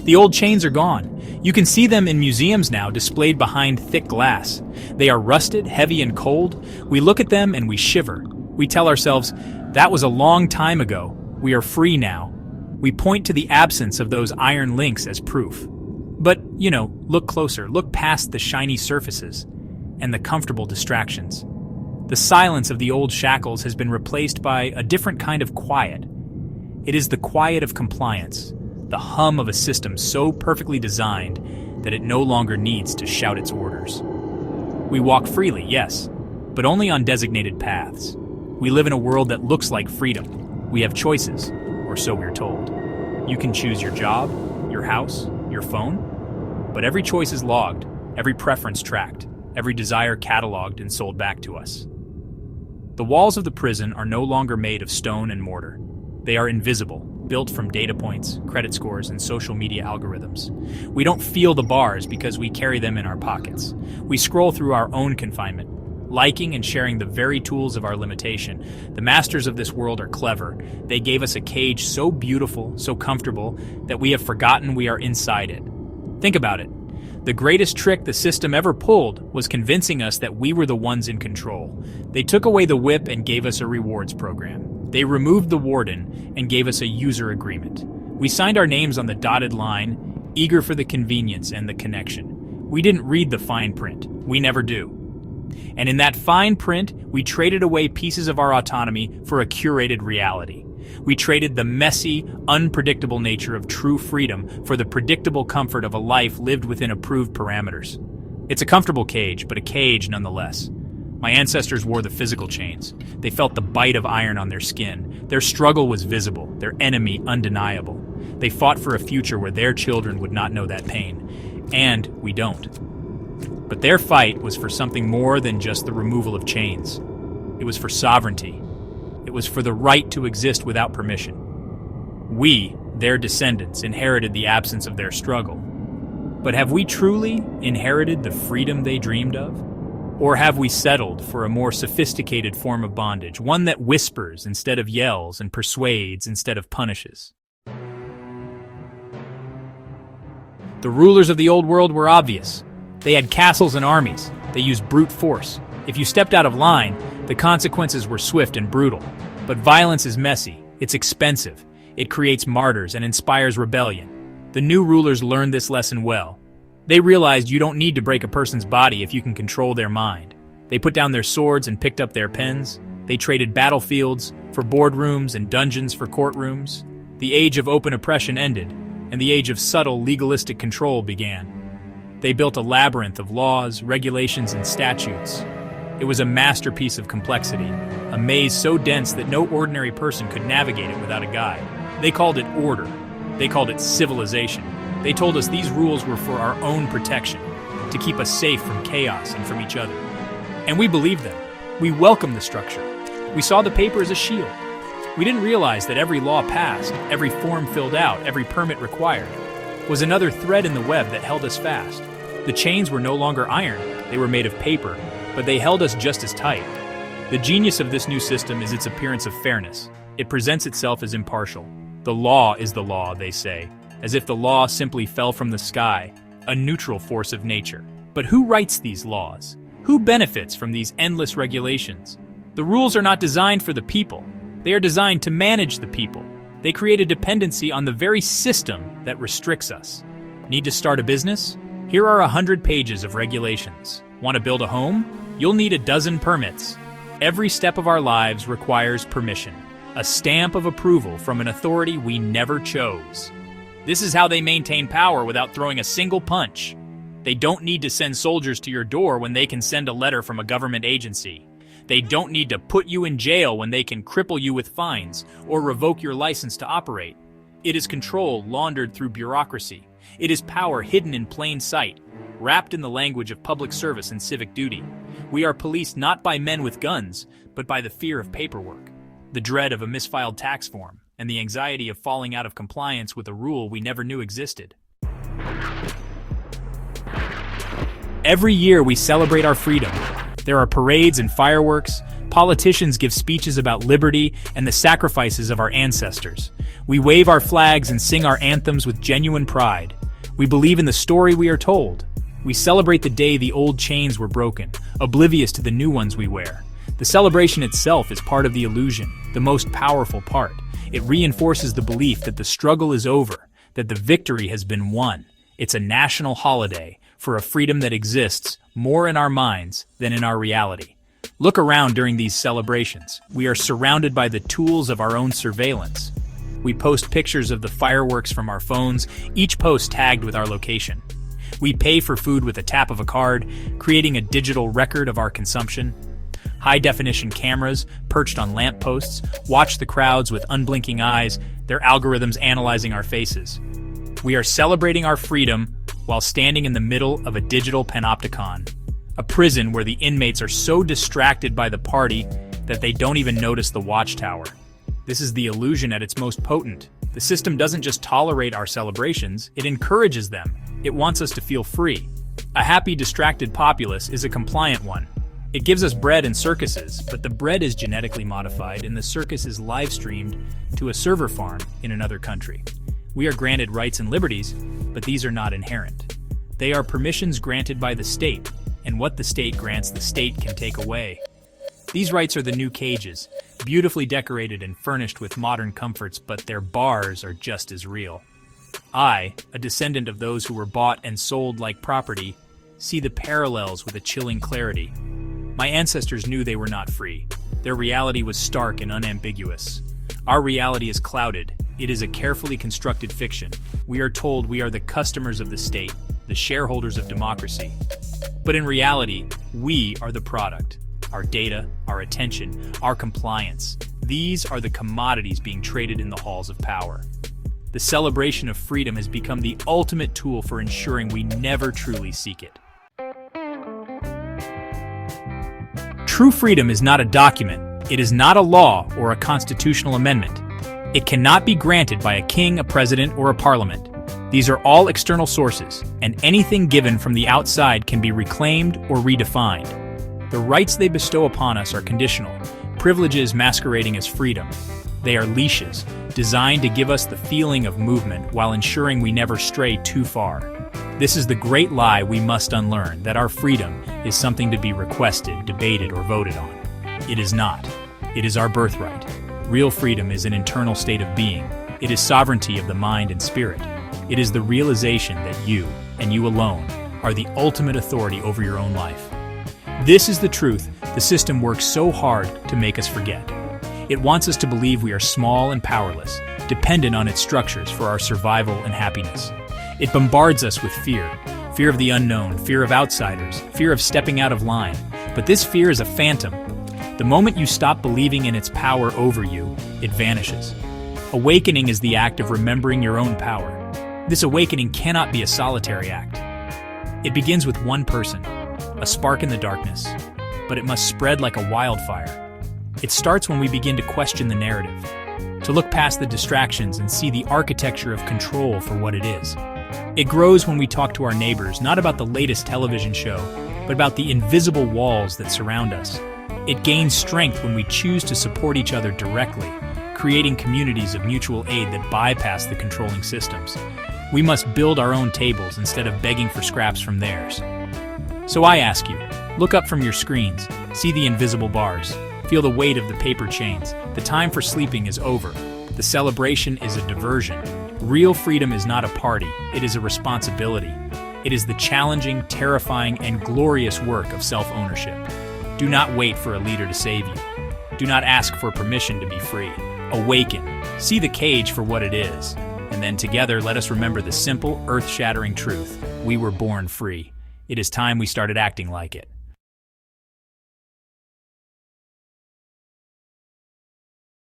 The old chains are gone. You can see them in museums now, displayed behind thick glass. They are rusted, heavy, and cold. We look at them and we shiver. We tell ourselves, that was a long time ago. We are free now. We point to the absence of those iron links as proof. But, look closer. Look past the shiny surfaces and the comfortable distractions. The silence of the old shackles has been replaced by a different kind of quiet. It is the quiet of compliance, the hum of a system so perfectly designed that it no longer needs to shout its orders. We walk freely, yes, but only on designated paths. We live in a world that looks like freedom. We have choices, or so we're told. You can choose your job, your house, your phone, but every choice is logged, every preference tracked, every desire cataloged and sold back to us. The walls of the prison are no longer made of stone and mortar. They are invisible, built from data points, credit scores, and social media algorithms. We don't feel the bars because we carry them in our pockets. We scroll through our own confinement, liking and sharing the very tools of our limitation. The masters of this world are clever. They gave us a cage so beautiful, so comfortable, that we have forgotten we are inside it. Think about it. The greatest trick the system ever pulled was convincing us that we were the ones in control. They took away the whip and gave us a rewards program. They removed the warden and gave us a user agreement. We signed our names on the dotted line, eager for the convenience and the connection. We didn't read the fine print. We never do. And in that fine print, we traded away pieces of our autonomy for a curated reality. We traded the messy, unpredictable nature of true freedom for the predictable comfort of a life lived within approved parameters. It's a comfortable cage, but a cage nonetheless. My ancestors wore the physical chains. They felt the bite of iron on their skin. Their struggle was visible, their enemy undeniable. They fought for a future where their children would not know that pain. And we don't. But their fight was for something more than just the removal of chains. It was for sovereignty. It was for the right to exist without permission. We, their descendants, inherited the absence of their struggle. But have we truly inherited the freedom they dreamed of? Or have we settled for a more sophisticated form of bondage, one that whispers instead of yells and persuades instead of punishes? The rulers of the old world were obvious. They had castles and armies. They used brute force. If you stepped out of line, the consequences were swift and brutal. But violence is messy. It's expensive. It creates martyrs and inspires rebellion. The new rulers learned this lesson well. They realized you don't need to break a person's body if you can control their mind. They put down their swords and picked up their pens. They traded battlefields for boardrooms and dungeons for courtrooms. The age of open oppression ended, and the age of subtle, legalistic control began. They built a labyrinth of laws, regulations, and statutes. It was a masterpiece of complexity, a maze so dense that no ordinary person could navigate it without a guide. They called it order. They called it civilization. They told us these rules were for our own protection, to keep us safe from chaos and from each other. And we believed them. We welcomed the structure. We saw the paper as a shield. We didn't realize that every law passed, every form filled out, every permit required, was another thread in the web that held us fast. The chains were no longer iron, they were made of paper, but they held us just as tight. The genius of this new system is its appearance of fairness. It presents itself as impartial. The law is the law, they say, as if the law simply fell from the sky, a neutral force of nature. But who writes these laws? Who benefits from these endless regulations? The rules are not designed for the people. They are designed to manage the people. They create a dependency on the very system that restricts us. Need to start a business? Here are 100 pages of regulations. Want to build a home? You'll need a dozen permits. Every step of our lives requires permission, a stamp of approval from an authority we never chose. This is how they maintain power without throwing a single punch. They don't need to send soldiers to your door when they can send a letter from a government agency. They don't need to put you in jail when they can cripple you with fines or revoke your license to operate. It is control laundered through bureaucracy. It is power hidden in plain sight, wrapped in the language of public service and civic duty. We are policed not by men with guns, but by the fear of paperwork, the dread of a misfiled tax form, and the anxiety of falling out of compliance with a rule we never knew existed. Every year we celebrate our freedom. There are parades and fireworks, Politicians give speeches about liberty and the sacrifices of our ancestors. We wave our flags and sing our anthems with genuine pride. We believe in the story we are told. We celebrate the day the old chains were broken, oblivious to the new ones we wear. The celebration itself is part of the illusion, the most powerful part. It reinforces the belief that the struggle is over, that the victory has been won. It's a national holiday for a freedom that exists more in our minds than in our reality. Look around during these celebrations. We are surrounded by the tools of our own surveillance. We post pictures of the fireworks from our phones, each post tagged with our location. We pay for food with a tap of a card, creating a digital record of our consumption. High-definition cameras, perched on lampposts, watch the crowds with unblinking eyes, their algorithms analyzing our faces. We are celebrating our freedom while standing in the middle of a digital panopticon, a prison where the inmates are so distracted by the party that they don't even notice the watchtower. This is the illusion at its most potent. The system doesn't just tolerate our celebrations, it encourages them. It wants us to feel free. A happy, distracted populace is a compliant one. It gives us bread and circuses, but the bread is genetically modified and the circus is live-streamed to a server farm in another country. We are granted rights and liberties, but these are not inherent. They are permissions granted by the state, and what the state grants, the state can take away. These rights are the new cages, beautifully decorated and furnished with modern comforts, but their bars are just as real. I, a descendant of those who were bought and sold like property, see the parallels with a chilling clarity. My ancestors knew they were not free. Their reality was stark and unambiguous. Our reality is clouded. It is a carefully constructed fiction. We are told we are the customers of the state, the shareholders of democracy. But in reality, we are the product. Our data, our attention, our compliance. These are the commodities being traded in the halls of power. The celebration of freedom has become the ultimate tool for ensuring we never truly seek it. True freedom is not a document. It is not a law or a constitutional amendment. It cannot be granted by a king, a president, or a parliament. These are all external sources, and anything given from the outside can be reclaimed or redefined. The rights they bestow upon us are conditional, privileges masquerading as freedom. They are leashes, designed to give us the feeling of movement while ensuring we never stray too far. This is the great lie we must unlearn, that our freedom is something to be requested, debated, or voted on. It is not. It is our birthright. Real freedom is an internal state of being. It is sovereignty of the mind and spirit. It is the realization that you, and you alone, are the ultimate authority over your own life. This is the truth the system works so hard to make us forget. It wants us to believe we are small and powerless, dependent on its structures for our survival and happiness. It bombards us with fear. Fear of the unknown, fear of outsiders, fear of stepping out of line. But this fear is a phantom. The moment you stop believing in its power over you, it vanishes. Awakening is the act of remembering your own power. This awakening cannot be a solitary act. It begins with one person, a spark in the darkness, but it must spread like a wildfire. It starts when we begin to question the narrative, to look past the distractions and see the architecture of control for what it is. It grows when we talk to our neighbors, not about the latest television show, but about the invisible walls that surround us. It gains strength when we choose to support each other directly, creating communities of mutual aid that bypass the controlling systems. We must build our own tables instead of begging for scraps from theirs. So I ask you, look up from your screens, see the invisible bars, feel the weight of the paper chains. The time for sleeping is over. The celebration is a diversion. Real freedom is not a party, it is a responsibility. It is the challenging, terrifying, and glorious work of self-ownership. Do not wait for a leader to save you. Do not ask for permission to be free. Awaken. See the cage for what it is. And then together, let us remember the simple, earth-shattering truth. We were born free. It is time we started acting like it.